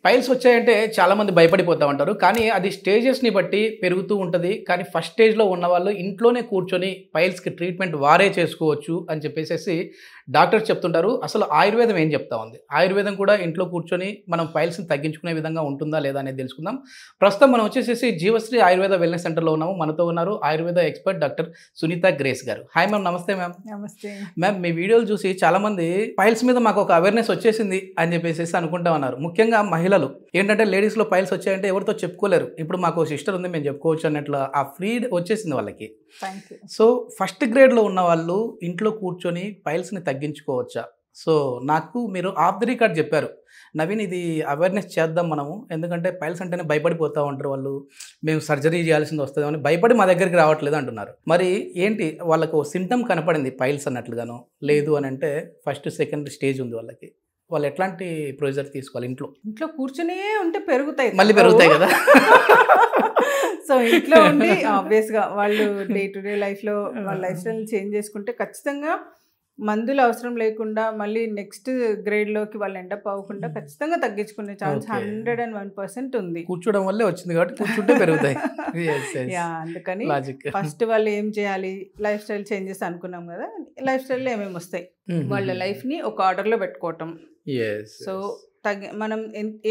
Piles వచ్చాయంటే చాలామంది భయపడిపోతూ ఉంటారు. కానీ అది స్టేజెస్‌ని బట్టి పెరుగుతూ ఉంటది. కానీ ఫస్ట్ స్టేజ్‌లో ఉన్నవాళ్ళు ఇంట్లోనే కూర్చొని పైల్స్‌కి ట్రీట్మెంట్ వారే చేసుకోవచ్చు అని చెప్పేసేసి డాక్టర్స్ చెప్తుంటారు. అసలు ఆయుర్వేదం ఏం చెప్తా ఉంది? ఆయుర్వేదం కూడా ఇంట్లో కూర్చొని మనం పైల్స్‌ని తగ్గించుకునే విధంగా ఉంటుందా లేదా అనేది తెలుసుకుందాం. ప్రస్తుతం మనం వచ్చేసేసి జీవశ్రీ ఆయుర్వేద వెల్‌నెస్ సెంటర్‌లో ఉన్నాము. మనతో ఉన్నారు Ayurveda expert doctor Sunitha Grace garu. Hi ma'am. Namaste ma'am. Namaste ma'am, మీ వీడియోలు చూసి చాలామంది పైల్స్ మీద మాకు ఒక అవేర్‌నెస్ వచ్చేసింది అని చెప్పేసేసి అనుకుంటా ఉన్నారు. ముఖ్యంగా మహిళలు ఏంటంటే లేడీస్‌లో పైల్స్ వచ్చాయంటే ఎవరితో చెప్పుకోలేరు. ఇప్పుడు మాకు సిస్టర్ ఉంది, మేము చెప్పుకోవచ్చు అన్నట్లు ఆ ఫ్రీ వచ్చేసింది వాళ్ళకి. Thank you. సో ఫస్ట్ గ్రేడ్‌లో ఉన్న వాళ్ళు ఇంట్లో కూర్చొని పైల్స్‌ని తగ్గించుకోవచ్చా? సో నాకు మీరు ఆఫ్ ది రికార్డ్ చెప్పారు, నవీన్ ఇది అవేర్‌నెస్ చేద్దాం మనము, ఎందుకంటే పైల్స్ అంటేనే భయపడిపోతూ ఉంటారు వాళ్ళు, మేము సర్జరీ చేయాల్సింది వస్తుందని భయపడి మా దగ్గరికి రావట్లేదు అంటున్నారు. మరి ఏంటి వాళ్ళకు సిమ్టమ్ కనపడింది పైల్స్ అన్నట్లుగాను, లేదు అని అంటే ఫస్ట్ సెకండ్ స్టేజ్ ఉంది వాళ్ళకి, వాళ్ళు ఎట్లాంటి ప్రొసీజర్ తీసుకోవాలి? ఇంట్లో కూర్చునే ఉంటే పెరుగుతాయి, మళ్ళీ పెరుగుతాయి కదా. సో ఇంట్లో ఉండి ఆబ్వియస్గా వాళ్ళు డే టు డే లైఫ్లో వాళ్ళ లైఫ్ స్టైల్ చేంజ్ చేసుకుంటే ఖచ్చితంగా మందులు అవసరం లేకుండా మళ్ళీ నెక్స్ట్ గ్రేడ్లోకి వాళ్ళు ఎండప్ అవ్వకుండా ఖచ్చితంగా తగ్గించుకునే ఛాన్స్ 101% ఉంది. కూర్చోవడం వల్లే వచ్చింది కాబట్టి కూర్చుంటే పెరుగుతాయి. యా, అందుకని ఫస్ట్ వాళ్ళు ఏం చేయాలి, లైఫ్ స్టైల్ చేంజెస్ అనుకున్నాం కదా, లైఫ్ స్టైల్లో ఏమేమి వస్తాయి, వాళ్ళ లైఫ్ని ఒక ఆర్డర్లో పెట్టుకోవటం. సో మనం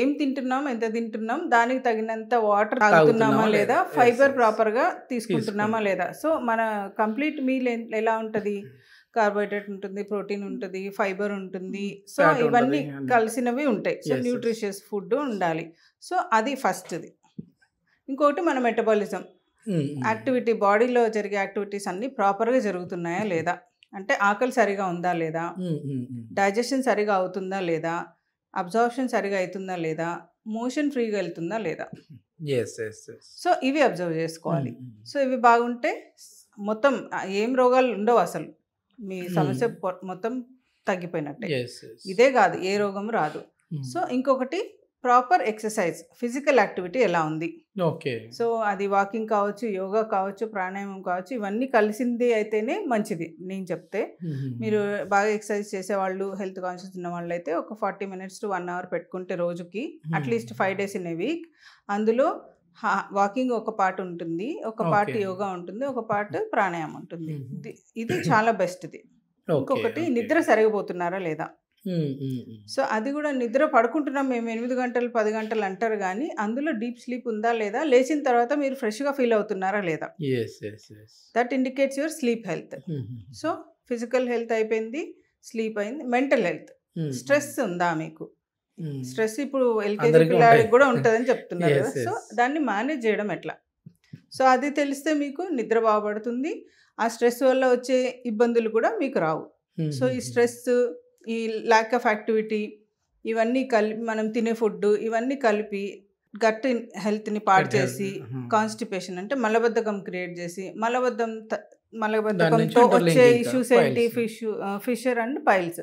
ఏం తింటున్నాం, ఎంత తింటున్నాం, దానికి తగినంత వాటర్ తాగుతున్నామా లేదా, ఫైబర్ ప్రాపర్గా తీసుకుంటున్నామా లేదా. సో మన కంప్లీట్ మీల్ ఎలా ఉంటుంది, కార్బోహైడ్రేట్ ఉంటుంది, ప్రోటీన్ ఉంటుంది, ఫైబర్ ఉంటుంది, సో ఇవన్నీ కలిసినవి ఉంటాయి. సో న్యూట్రిషియస్ ఫుడ్ ఉండాలి. సో అది ఫస్ట్ది. ఇంకొకటి మన మెటబాలిజం యాక్టివిటీ, బాడీలో జరిగే యాక్టివిటీస్ అన్నీ ప్రాపర్గా జరుగుతున్నాయా లేదా, అంటే ఆకలి సరిగా ఉందా లేదా, డైజెషన్ సరిగా అవుతుందా లేదా, అబ్జార్ప్షన్ సరిగా అవుతుందా లేదా, మోషన్ ఫ్రీగా వెళ్తుందా లేదా. సో ఇవి అబ్జర్వ్ చేసుకోవాలి. సో ఇవి బాగుంటే మొత్తం ఏం రోగాలు ఉండవు, అసలు మీ సమస్య మొత్తం తగ్గిపోయినట్టే. ఇదే కాదు, ఏ రోగం రాదు. సో ఇంకొకటి ప్రాపర్ ఎక్సర్సైజ్, ఫిజికల్ యాక్టివిటీ ఎలా ఉంది. సో అది వాకింగ్ కావచ్చు, యోగా కావచ్చు, ప్రాణాయామం కావచ్చు, ఇవన్నీ కలిసింది అయితేనే మంచిది. నేను చెప్తే మీరు బాగా ఎక్సర్సైజ్ చేసేవాళ్ళు, హెల్త్ కాన్షియస్ ఉన్న వాళ్ళు అయితే ఒక 40 minutes to 1 hour పెట్టుకుంటే రోజుకి at least 5 days in a week, అందులో వాకింగ్ ఒక పార్ట్ ఉంటుంది, ఒక పార్ట్ యోగా ఉంటుంది, ఒక పార్ట్ ప్రాణాయామం ఉంటుంది. ఇది చాలా బెస్ట్ది. ఇంకొకటి నిద్ర సరిగిపోతున్నారా లేదా. సో అది కూడా నిద్ర పడుకుంటున్నాం మేము 8 గంటలు 10 గంటలు అంటారు, కానీ అందులో డీప్ స్లీప్ ఉందా లేదా, లేచిన తర్వాత మీరు ఫ్రెష్గా ఫీల్ అవుతున్నారా లేదా, that indicates your sleep health. So physical health అయిపోయింది, స్లీప్ అయింది. మెంటల్ హెల్త్, స్ట్రెస్ ఉందా మీకు, స్ట్రెస్ ఇప్పుడు ఎల్కేజీ పిల్లలకి కూడా ఉంటుందని చెప్తున్నారు కదా. సో దాన్ని మేనేజ్ చేయడం ఎట్లా, సో అది తెలిస్తే మీకు నిద్ర బాగుపడుతుంది, ఆ స్ట్రెస్ వల్ల వచ్చే ఇబ్బందులు కూడా మీకు రావు. సో ఈ స్ట్రెస్, ఈ ల్యాక్ ఆఫ్ యాక్టివిటీ, ఇవన్నీ కలిపి మనం తినే ఫుడ్, ఇవన్నీ కలిపి గట్ హెల్త్ని పాడు చేసి కాన్స్టిపేషన్ అంటే మలబద్ధకం క్రియేట్ చేసి, మలబద్ధకంతో వచ్చే ఇష్యూస్ ఏంటి, ఫిషర్ అండ్ పైల్స్.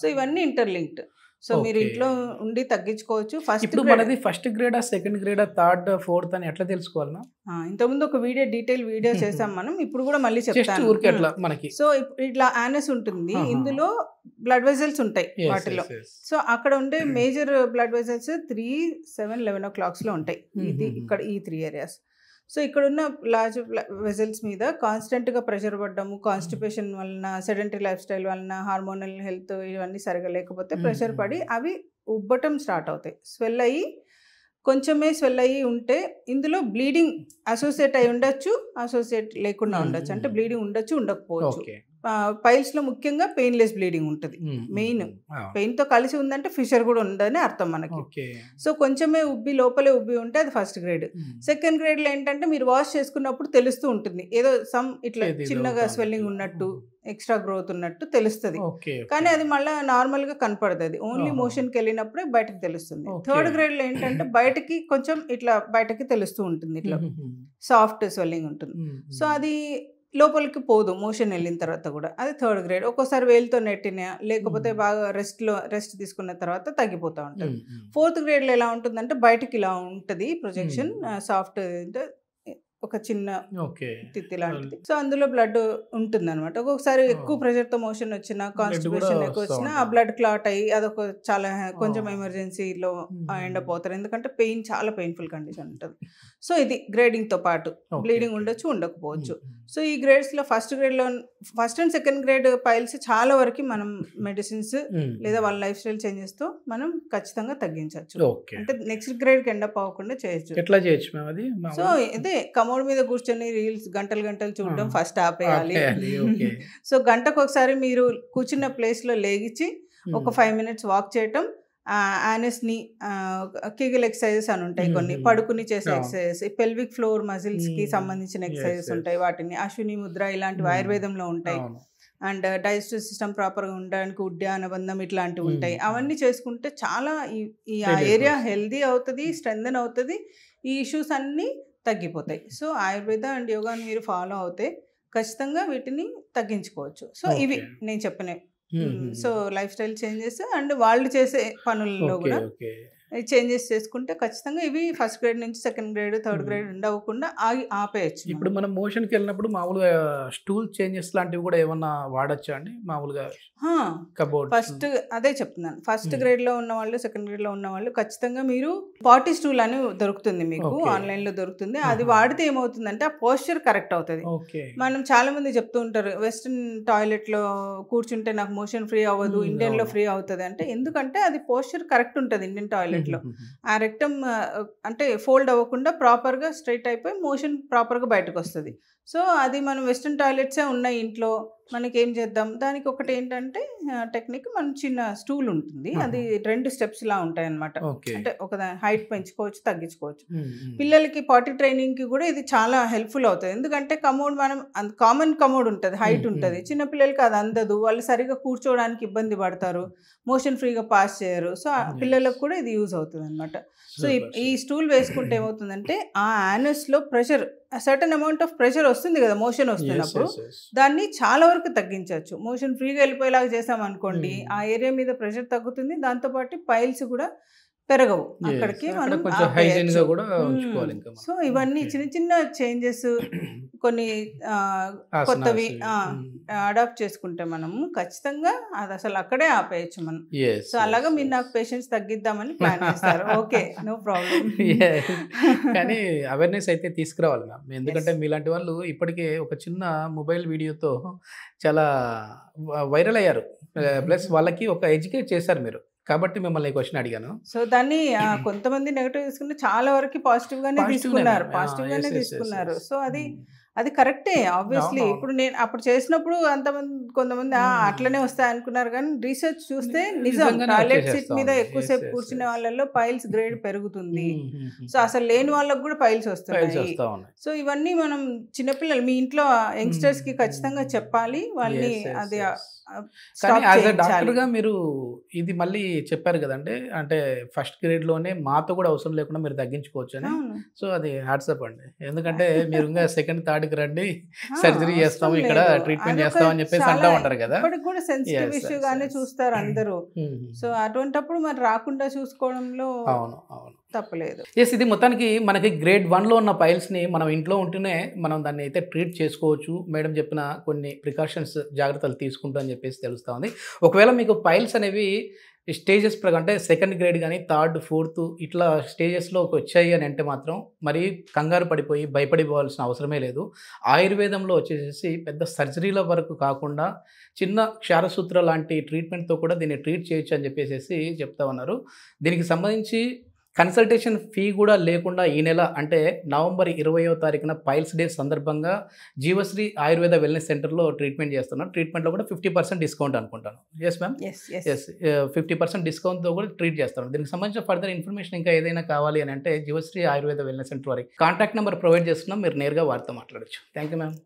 సో ఇవన్నీ ఇంటర్లింక్డ్. సో మీరు ఇంట్లో ఉండి తగ్గించుకోవచ్చు. ఫస్ట్ గ్రేడా, సెకండ్ గ్రేడా, థర్డ్, ఫోర్త్ అని ఎట్లా తెలుసుకోవాలన్నా? ఇంతకుముందు ఒక డీటెయిల్ వీడియో చేసాం మనం, ఇప్పుడు కూడా మళ్ళీ చెప్తాను. సో ఇట్లా యానస్ ఉంటుంది, ఇందులో బ్లడ్ వెజల్స్ ఉంటాయి వాటిలో. సో అక్కడ ఉండే మేజర్ బ్లడ్ వెజల్స్ 3, 7, 11 o'clock ఉంటాయి. ఇది ఇక్కడ ఈ 3 areas. సో ఇక్కడున్న లార్జ్ వెజల్స్ మీద కాన్స్టెంట్గా ప్రెషర్ పడ్డము, కాన్స్టిపేషన్ వలన, సెడెంటరీ లైఫ్ స్టైల్ వలన, హార్మోనల్ హెల్త్ ఇవన్నీ సరిగా లేకపోతే ప్రెషర్ పడి అవి ఉబ్బటం స్టార్ట్ అవుతాయి. స్వెల్ అయ్యి, కొంచెమే స్వెల్ అయ్యి ఉంటే ఇందులో బ్లీడింగ్ అసోసియేట్ అయి ఉండొచ్చు, అసోసియేట్ లేకుండా ఉండొచ్చు, అంటే బ్లీడింగ్ ఉండొచ్చు, ఉండకపోవచ్చు. పైల్స్లో ముఖ్యంగా పెయిన్లెస్ బ్లీడింగ్ ఉంటుంది. మెయిన్ పెయిన్తో కలిసి ఉందంటే ఫిషర్ కూడా ఉందని అర్థం మనకి. సో కొంచెమే లోపలే ఉబ్బి ఉంటే అది ఫస్ట్ గ్రేడ్. సెకండ్ గ్రేడ్లో ఏంటంటే మీరు వాష్ చేసుకున్నప్పుడు తెలుస్తూ ఉంటుంది, ఏదో సమ్ ఇట్లా చిన్నగా స్వెల్లింగ్ ఉన్నట్టు, ఎక్స్ట్రా గ్రోత్ ఉన్నట్టు తెలుస్తుంది, కానీ అది మళ్ళీ నార్మల్గా కనపడదు. అది ఓన్లీ మోషన్కి వెళ్ళినప్పుడే బయటకు తెలుస్తుంది. థర్డ్ గ్రేడ్లో ఏంటంటే బయటకి కొంచెం ఇట్లా బయటకి తెలుస్తూ ఉంటుంది, ఇట్లా సాఫ్ట్ స్వెల్లింగ్ ఉంటుంది. సో అది లోపలికి పోదు మోషన్ వెళ్ళిన తర్వాత కూడా, అది థర్డ్ గ్రేడ్. ఒక్కోసారి వేలుతో నెట్టిన, లేకపోతే బాగా రెస్ట్ తీసుకున్న తర్వాత తగ్గిపోతూ ఉంటుంది. ఫోర్త్ గ్రేడ్లో ఎలా ఉంటుందంటే బయటకి ఇలా ఉంటుంది ప్రొజెక్షన్, సాఫ్ట్ ఒక ఒక చిన్న తిత్తి లాంటిది. సో అందులో బ్లడ్ ఉంటుంది అనమాట. ఒక్కొక్కసారి ఎక్కువ ప్రెషర్తో మోషన్ వచ్చినా, కాన్స్టిపేషన్ ఎక్కువ వచ్చినా ఆ బ్లడ్ క్లాట్ అయ్యి అదొక చాలా కొంచెం ఎమర్జెన్సీలో ఎండ్ అప్ అవుతారు. ఎందుకంటే పెయిన్ చాలా పెయిన్ఫుల్ కండిషన్ ఉంటుంది. సో ఇది గ్రేడింగ్తో పాటు బ్లీడింగ్ ఉండొచ్చు, ఉండకపోవచ్చు. సో ఈ గ్రేడ్స్లో first and second grade piles చాలా వరకు మనం మెడిసిన్స్ లేదా వాళ్ళ లైఫ్ స్టైల్ చేంజెస్తో మనం ఖచ్చితంగా తగ్గించవచ్చు. అంటే నెక్స్ట్ గ్రేడ్కి ఎండప్ అవ్వకుండా చేయొచ్చు. ఎట్లా చేయొచ్చు మ్యామ్ అది? సో ఇదే కమోడ్ మీద కూర్చొని రీల్స్ గంటలు చూడడం ఫస్ట్ ఆపేయాలి. సో గంటకు ఒకసారి మీరు కూర్చున్న ప్లేస్లో లేగిచ్చి ఒక 5 minutes వాక్ చేయటం, యానస్ని కిగిల్ ఎక్సర్సైజెస్ అని ఉంటాయి కొన్ని, పడుకుని చేసే ఎక్సర్సైజెస్, పెల్విక్ ఫ్లోర్ మజిల్స్కి సంబంధించిన ఎక్సర్సైజెస్ ఉంటాయి, వాటిని అశ్విని ముద్ర ఇలాంటివి ఆయుర్వేదంలో ఉంటాయి. అండ్ డైజెస్టివ్ సిస్టమ్ ప్రాపర్గా ఉండడానికి ఉద్యాన బంధం ఇట్లాంటివి ఉంటాయి. అవన్నీ చేసుకుంటే చాలా ఈ ఏరియా హెల్దీ అవుతుంది, స్ట్రెంథెన్ అవుతుంది, ఈ ఇష్యూస్ అన్నీ తగ్గిపోతాయి. సో ఆయుర్వేద అండ్ యోగాని మీరు ఫాలో అవుతే ఖచ్చితంగా వీటిని తగ్గించుకోవచ్చు. సో ఇవి నేను చెప్పినవి. So life style changes and వాళ్ళు చేసే పనుల్లో కూడా చేంజెస్ చేసుకుంటే ఖచ్చితంగా ఇవి ఫస్ట్ గ్రేడ్ నుంచి సెకండ్ గ్రేడ్, థర్డ్ గ్రేడ్ ఉండవకుండా ఆపేయచ్చు. ఇప్పుడు మనం మోషన్కి వెళ్ళినప్పుడు మామూలుగా స్టూల్ చేంజెస్ లాంటివి కూడా ఏమన్నా వాడచ్చా అండి మామూలుగా? ఫస్ట్ అదే చెప్తున్నాను, ఫస్ట్ గ్రేడ్లో ఉన్న వాళ్ళు, సెకండ్ గ్రేడ్లో ఉన్న వాళ్ళు ఖచ్చితంగా మీరు పాటీ స్టూల్ అని దొరుకుతుంది, మీకు ఆన్లైన్లో దొరుకుతుంది. అది వాడితే ఏమవుతుందంటే ఆ పోస్చర్ కరెక్ట్ అవుతుంది. మనం చాలా మంది చెప్తూ ఉంటారు వెస్ట్రన్ టాయిలెట్లో కూర్చుంటే నాకు మోషన్ ఫ్రీ అవ్వదు, ఇండియన్లో ఫ్రీ అవుతుంది అంటే, ఎందుకంటే అది పోస్చర్ కరెక్ట్ ఉంటుంది ఇండియన్ టాయిలెట్ లో. ఆ రెక్టమ్ అంటే ఫోల్డ్ అవ్వకుండా ప్రాపర్గా స్ట్రైట్ అయిపోయి మోషన్ ప్రాపర్గా బయటకు వస్తుంది. సో అది మనం వెస్ట్రన్ టాయిలెట్సే ఉన్నాయి ఇంట్లో, మనకి ఏం చేద్దాం, దానికి ఒకటి ఏంటంటే టెక్నిక్, మనం చిన్న స్టూల్ ఉంటుంది, అది 2 steps లా ఉంటాయి అన్నమాట. అంటే ఒక హైట్ పెంచుకోవచ్చు, తగ్గించుకోవచ్చు. పిల్లలకి పాటీ ట్రైనింగ్కి కూడా ఇది చాలా హెల్ప్ఫుల్ అవుతుంది. ఎందుకంటే కమోడ్ మనం కామన్ కమోడ్ ఉంటుంది, హైట్ ఉంటుంది, చిన్న పిల్లలకి అది అందదు, వాళ్ళు సరిగా కూర్చోవడానికి ఇబ్బంది పడతారు, మోషన్ ఫ్రీగా పాస్ చేయరు. సో పిల్లలకు కూడా ఇది యూజ్ అవుతుంది అనమాట. సో ఈ స్టూల్ వేసుకుంటే ఏమవుతుందంటే ఆ యానస్లో pressure, certain amount of pressure వస్తుంది కదా మోషన్ వస్తున్నప్పుడు, దాన్ని చాలా వరకు తగ్గించవచ్చు. మోషన్ ఫ్రీగా వెళ్ళిపోయేలాగా చేసామనుకోండి, ఆ ఏరియా మీద ప్రెషర్ తగ్గుతుంది, దాంతోపాటు పైల్స్ కూడా పెరగవు, అక్కడికి మనం సో ఇవన్నీ చిన్న చిన్న చేంజెస్ కొన్ని కొత్తవి అడాప్ట్ చేసుకుంటే మనము ఖచ్చితంగా అది అసలు అక్కడే ఆపేయచ్చు మనం. సో అలాగా మీరు నాకు పేషెంట్స్ తగ్గిద్దామని ప్లాన్ చేస్తారు. Okay, no problem. కానీ అవేర్నెస్ అయితే తీసుకురావాలి మ్యామ్, ఎందుకంటే మీలాంటి వాళ్ళు ఇప్పటికే ఒక చిన్న మొబైల్ వీడియోతో చాలా వైరల్ అయ్యారు, ప్లస్ వాళ్ళకి ఒక ఎడ్యుకేట్ చేశారు మీరు, కాబట్టి మిమ్మల్ని క్వశ్చన్ అడిగాను. సో దాన్ని కొంతమంది నెగటివ్ తీసుకుంటే చాలా వరకు పాజిటివ్గానే తీసుకున్నారు. సో అది కరెక్టే ఆబ్వియస్లీ. ఇప్పుడు నేను అప్పుడు చేసినప్పుడు కొంతమంది అట్లనే వస్తాయి అనుకున్నారు, కానీ రీసెర్చ్ చూస్తే నిజం, టాయిలెట్ సీట్ మీద ఎక్కువసేపు కూర్చునే వాళ్ళలో పైల్స్ గ్రేడ్ పెరుగుతుంది. సో అసలు లేని వాళ్ళకు కూడా పైల్స్ వస్తున్నాయి. సో ఇవన్నీ మనం చిన్నపిల్లలు, మీ ఇంట్లో యంగ్స్టర్స్ కి ఖచ్చితంగా చెప్పాలి, వాళ్ళని అది డాక్టర్గా మీరు ఇది మళ్ళీ చెప్పారు కదండి, అంటే ఫస్ట్ గ్రేడ్ లోనే మాతో కూడా అవసరం లేకుండా మీరు తగ్గించుకోవచ్చు అని. సో అది హ్యాట్సప్ అండి, ఎందుకంటే మీరు ఇంకా సెకండ్ థర్డ్ కి రండి, సర్జరీ చేస్తాము, ఇక్కడ ట్రీట్మెంట్ చేస్తాం అని చెప్పేసి అంటా ఉంటారు కదా. ఇప్పటికి కూడా సెన్సిటివ్ ఇష్యూ గానే చూస్తారు అందరూ. సో అటువంటిప్పుడు మరి రాకుండా చూసుకోవడంలో తప్పలేదు. ఇది మొత్తానికి మనకి గ్రేడ్ 1లో ఉన్న పైల్స్ని మనం ఇంట్లో ఉంటూనే మనం దాన్ని అయితే ట్రీట్ చేసుకోవచ్చు. మేడం చెప్పిన కొన్ని ప్రికాషన్స్, జాగ్రత్తలు తీసుకుంటూ అని చెప్పేసి తెలుస్తూ ఉంది. ఒకవేళ మీకు పైల్స్ అనేవి స్టేజెస్ ప్రకారం అంటే సెకండ్ గ్రేడ్ కానీ థర్డ్ ఫోర్త్ ఇట్లా స్టేజెస్లోకి వచ్చాయి అని అంటే మాత్రం మరి కంగారు పడిపోయి భయపడిపోవాల్సిన అవసరమే లేదు. ఆయుర్వేదంలో వచ్చేసి పెద్ద సర్జరీల వరకు కాకుండా చిన్న క్షారసూత్ర లాంటి ట్రీట్మెంట్తో కూడా దీన్ని ట్రీట్ చేయొచ్చు అని చెప్పేసి చెప్తా ఉన్నారు. దీనికి సంబంధించి కన్సల్టేషన్ ఫీ కూడా లేకుండా ఈ నెల అంటే నవంబర్ 20వ తారీఖున పైల్స్ డే సందర్భంగా జీవశ్రీ ఆయుర్వేద వెల్నెస్ సెంటర్లో ట్రీట్మెంట్ చేస్తున్నారు. ట్రీట్మెంట్లో కూడా 50% డిస్కౌంట్ అనుకుంటాను. Yes ma'am? ఎస్, 50% డిస్కౌంట్తో కూడా ట్రీట్ చేస్తాను. దీనికి సంబంధించిన ఫర్దర్ ఇన్ఫర్మేషన్ ఇంకా ఏదైనా కావాలి అని అంటే జీవశ్రీ ఆయుర్వేద వెల్నెస్ సెంటర్ వారికి కాంటాక్ట్ నెంబర్ ప్రొవైడ్ చేస్తున్నాం, మీరు నేరుగా వారితో మాట్లాడచ్చు. Thank you ma'am.